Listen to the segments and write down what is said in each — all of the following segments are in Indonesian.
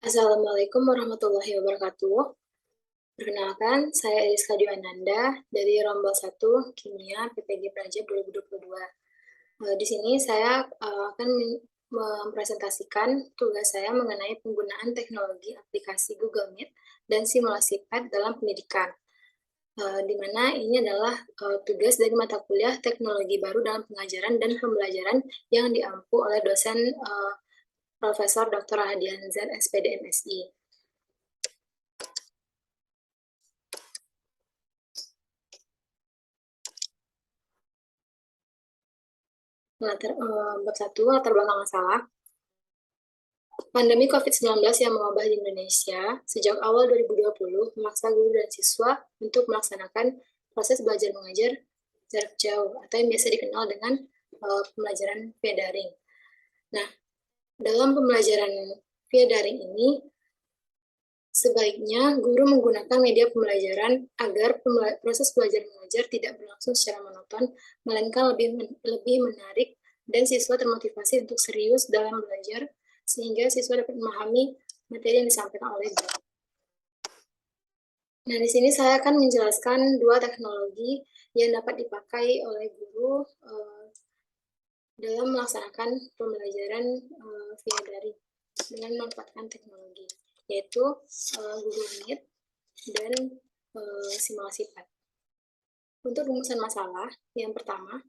Assalamualaikum warahmatullahi wabarakatuh. Perkenalkan, saya Eliska Diwananda dari Rombel 1 Kimia PPG Praja 2022. Di sini saya akan mempresentasikan tugas saya mengenai penggunaan teknologi aplikasi Google Meet dan simulasi PET dalam pendidikan. Di mana ini adalah tugas dari mata kuliah teknologi baru dalam pengajaran dan pembelajaran yang diampu oleh dosen Profesor Dr. Hadian Z, SPD, MSI. Bab 1, latar belakang masalah. Pandemi COVID-19 yang mewabah di Indonesia sejak awal 2020 memaksa guru dan siswa untuk melaksanakan proses belajar mengajar jarak jauh atau yang biasa dikenal dengan pembelajaran via daring. Nah, dalam pembelajaran via daring ini, sebaiknya guru menggunakan media pembelajaran agar proses belajar mengajar tidak berlangsung secara monoton, melainkan lebih menarik dan siswa termotivasi untuk serius dalam belajar, sehingga siswa dapat memahami materi yang disampaikan oleh guru. Nah, di sini saya akan menjelaskan dua teknologi yang dapat dipakai oleh guru dalam melaksanakan pembelajaran via daring dengan memanfaatkan teknologi, yaitu Google Meet dan simulasi PET. Untuk rumusan masalah, yang pertama,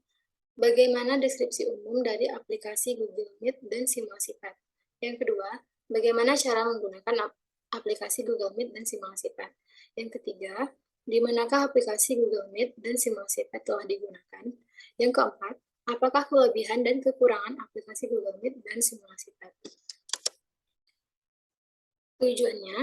bagaimana deskripsi umum dari aplikasi Google Meet dan simulasi PET? Yang kedua, bagaimana cara menggunakan aplikasi Google Meet dan simulasi PET? Yang ketiga, di manakah aplikasi Google Meet dan simulasi PET telah digunakan? Yang keempat, apakah kelebihan dan kekurangan aplikasi Google Meet dan simulasi PET? Tujuannya,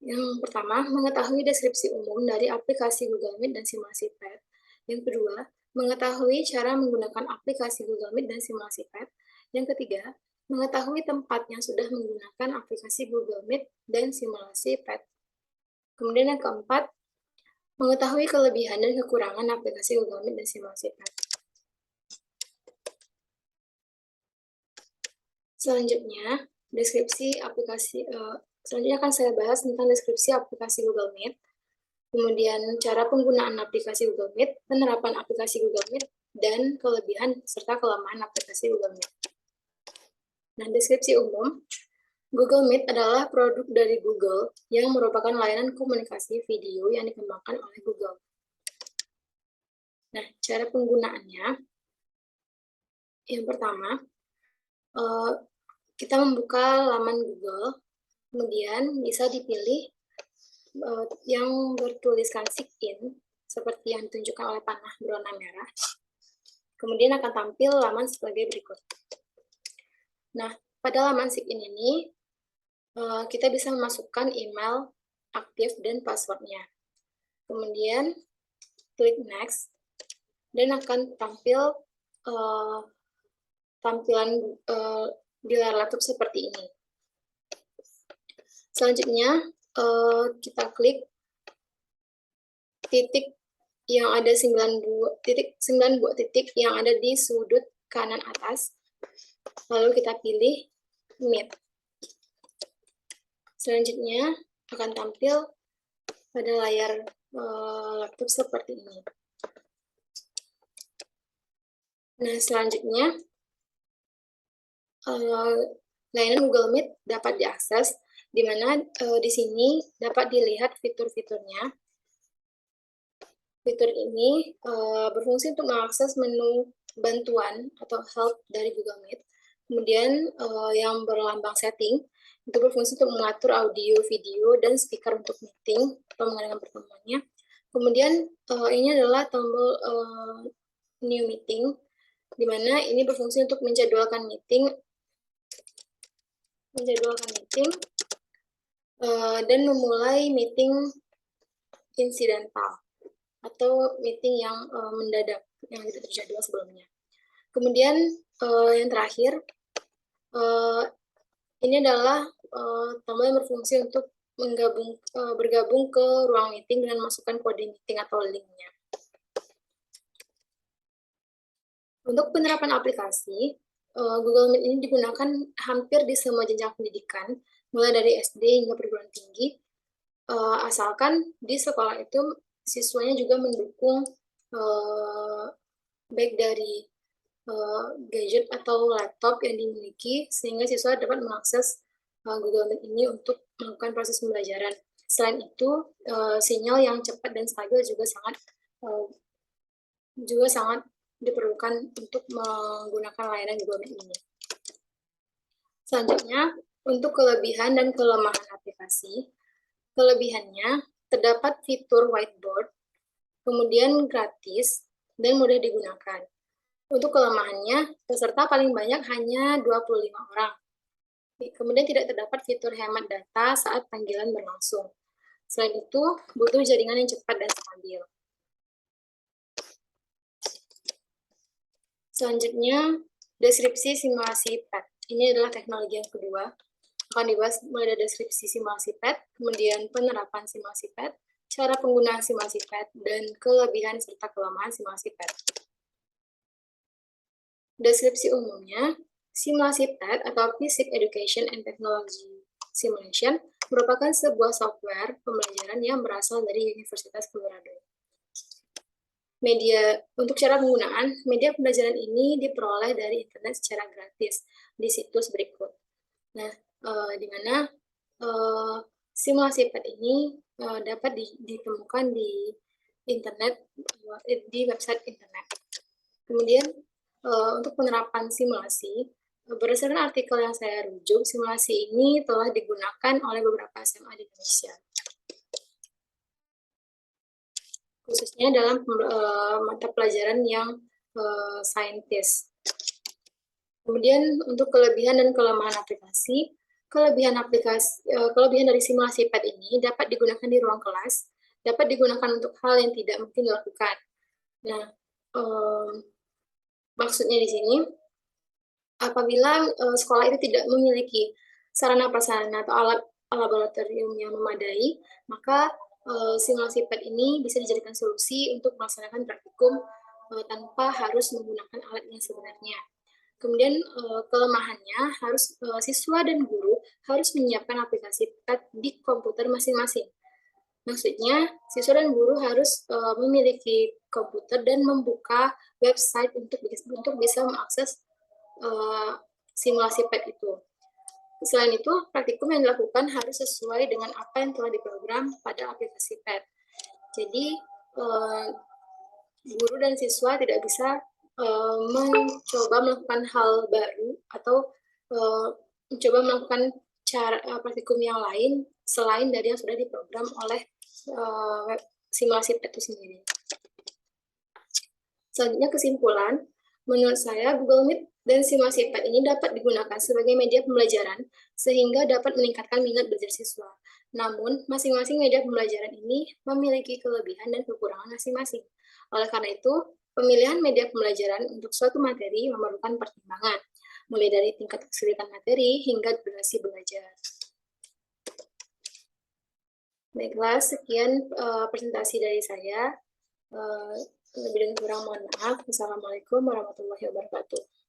yang pertama, mengetahui deskripsi umum dari aplikasi Google Meet dan simulasi PET. Yang kedua, mengetahui cara menggunakan aplikasi Google Meet dan simulasi PET. Yang ketiga, mengetahui tempat yang sudah menggunakan aplikasi Google Meet dan simulasi PET. Kemudian yang keempat, mengetahui kelebihan dan kekurangan aplikasi Google Meet dan simulasi PET. Selanjutnya, selanjutnya akan saya bahas tentang deskripsi aplikasi Google Meet, kemudian cara penggunaan aplikasi Google Meet, penerapan aplikasi Google Meet, dan kelebihan serta kelemahan aplikasi Google Meet. Nah, deskripsi umum, Google Meet adalah produk dari Google yang merupakan layanan komunikasi video yang dikembangkan oleh Google. Nah, cara penggunaannya, yang pertama, kita membuka laman Google, kemudian bisa dipilih yang bertuliskan sign-in, seperti yang ditunjukkan oleh panah berwarna merah. Kemudian akan tampil laman sebagai berikut. Nah, pada laman sign-in ini, kita bisa memasukkan email aktif dan passwordnya. Kemudian, klik next, dan akan tampil tampilan di layar laptop seperti ini. Selanjutnya, kita klik titik yang ada 9 buah titik yang ada di sudut kanan atas, lalu kita pilih Meet. Selanjutnya akan tampil pada layar laptop seperti ini. Nah, selanjutnya layanan Google Meet dapat diakses, di mana di sini dapat dilihat fitur-fiturnya. Fitur ini berfungsi untuk mengakses menu bantuan atau help dari Google Meet. Kemudian yang berlambang setting itu berfungsi untuk mengatur audio, video, dan speaker untuk meeting atau mengadakan pertemuannya. Kemudian ini adalah tombol new meeting, di mana ini berfungsi untuk menjadwalkan meeting dan memulai meeting insidental atau meeting yang mendadak yang tidak terjadwal sebelumnya. Kemudian yang terakhir, ini adalah tombol yang berfungsi untuk bergabung ke ruang meeting dengan masukkan kode meeting atau linknya. Untuk penerapan aplikasi, Google Meet ini digunakan hampir di semua jenjang pendidikan, mulai dari SD hingga perguruan tinggi, asalkan di sekolah itu siswanya juga mendukung baik dari gadget atau laptop yang dimiliki, sehingga siswa dapat mengakses Google Meet ini untuk melakukan proses pembelajaran. Selain itu, sinyal yang cepat dan stabil juga sangat diperlukan untuk menggunakan layanan Google Meet ini. Selanjutnya, untuk kelebihan dan kelemahan aplikasi. Kelebihannya, terdapat fitur whiteboard, kemudian gratis, dan mudah digunakan. Untuk kelemahannya, peserta paling banyak hanya 25 orang. Kemudian tidak terdapat fitur hemat data saat panggilan berlangsung. Selain itu, butuh jaringan yang cepat dan stabil. Selanjutnya, deskripsi simulasi PET. Ini adalah teknologi yang kedua. Akan dibahas mulai dari deskripsi simulasi PET, kemudian penerapan simulasi PET, cara penggunaan simulasi PET, dan kelebihan serta kelemahan simulasi PET. Deskripsi umumnya, simulasi PET atau Physics Education and Technology Simulation merupakan sebuah software pembelajaran yang berasal dari Universitas Colorado. Untuk cara penggunaan, media pembelajaran ini diperoleh dari internet secara gratis di situs berikut. Nah, di mana simulasi PET ini dapat ditemukan di internet, di website internet. Kemudian, untuk penerapan simulasi, berdasarkan artikel yang saya rujuk, simulasi ini telah digunakan oleh beberapa SMA di Indonesia, khususnya dalam mata pelajaran yang saintis. Kemudian untuk kelebihan dan kelemahan aplikasi, kelebihan dari simulasi PET ini dapat digunakan di ruang kelas, dapat digunakan untuk hal yang tidak mungkin dilakukan. Nah, maksudnya di sini, apabila sekolah itu tidak memiliki sarana prasarana atau alat laboratorium yang memadai, maka simulasi PET ini bisa dijadikan solusi untuk melaksanakan praktikum tanpa harus menggunakan alat yang sebenarnya. Kemudian kelemahannya harus siswa dan guru harus menyiapkan aplikasi PET di komputer masing-masing. Maksudnya, siswa dan guru harus memiliki komputer dan membuka website untuk bisa mengakses simulasi PET itu. Selain itu, praktikum yang dilakukan harus sesuai dengan apa yang telah diprogram pada aplikasi PET. Jadi, guru dan siswa tidak bisa mencoba melakukan hal baru atau mencoba melakukan praktikum yang lain selain dari yang sudah diprogram oleh simulasi PET itu sendiri. Selanjutnya kesimpulan, menurut saya Google Meet dan simulasi PET ini dapat digunakan sebagai media pembelajaran sehingga dapat meningkatkan minat belajar siswa. Namun, masing-masing media pembelajaran ini memiliki kelebihan dan kekurangan masing-masing. Oleh karena itu, pemilihan media pembelajaran untuk suatu materi memerlukan pertimbangan, mulai dari tingkat kesulitan materi hingga durasi belajar. Baiklah, sekian presentasi dari saya. Lebih dan kurang mohon maaf. Wassalamualaikum warahmatullahi wabarakatuh.